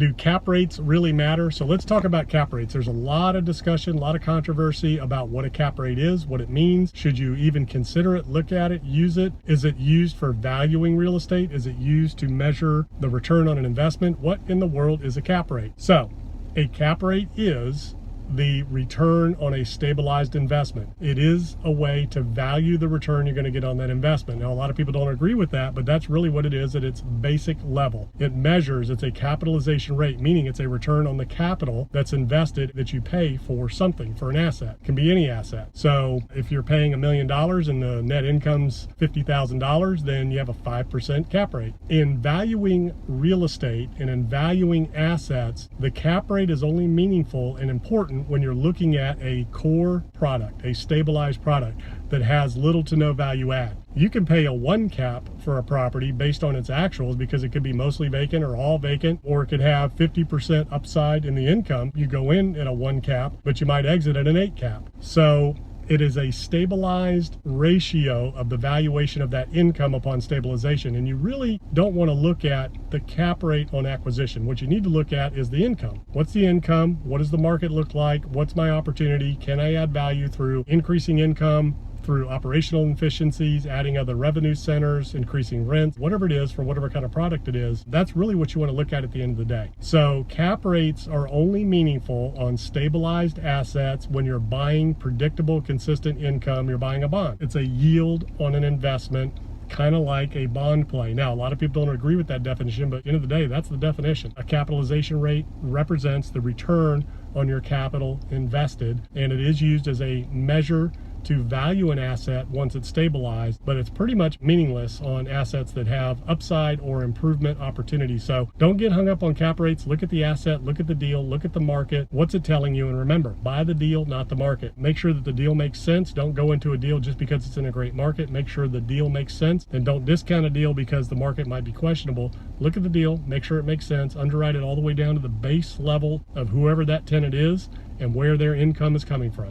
Do cap rates really matter? So let's talk about cap rates. There's a lot of discussion, a lot of controversy about what a cap rate is, what it means. Should you even consider it, look at it, use it? Is it used for valuing real estate? Is it used to measure the return on an investment? What in the world is a cap rate? So a cap rate is the return on a stabilized investment. It is a way to value the return you're going to get on that investment. Now, a lot of people don't agree with that, but that's really what it is at its basic level. It measures, it's a capitalization rate, meaning it's a return on the capital that's invested that you pay for something, for an asset. It can be any asset. So if you're paying $1 million and the net income's $50,000, then you have a 5% cap rate. In valuing real estate and in valuing assets, the cap rate is only meaningful and important when you're looking at a core product, a stabilized product that has little to no value add. You can pay a 1 cap for a property based on its actuals because it could be mostly vacant or all vacant, or it could have 50% upside in the income. You go in at a 1 cap, but you might exit at an 8 cap. So it is a stabilized ratio of the valuation of that income upon stabilization. And you really don't want to look at the cap rate on acquisition. What you need to look at is the income. What's the income? What does the market look like? What's my opportunity? Can I add value through increasing income, through operational efficiencies, adding other revenue centers, increasing rents, whatever it is for whatever kind of product it is? That's really what you want to look at the end of the day. So cap rates are only meaningful on stabilized assets when you're buying predictable, consistent income. You're buying a bond. It's a yield on an investment, kind of like a bond play. Now, a lot of people don't agree with that definition, but at the end of the day, that's the definition. A capitalization rate represents the return on your capital invested, and it is used as a measure to value an asset once it's stabilized, but it's pretty much meaningless on assets that have upside or improvement opportunities. So don't get hung up on cap rates. Look at the asset, look at the deal, look at the market. What's it telling you? And remember, buy the deal, not the market. Make sure that the deal makes sense. Don't go into a deal just because it's in a great market. Make sure the deal makes sense, and don't discount a deal because the market might be questionable. Look at the deal, make sure it makes sense, underwrite it all the way down to the base level of whoever that tenant is and where their income is coming from.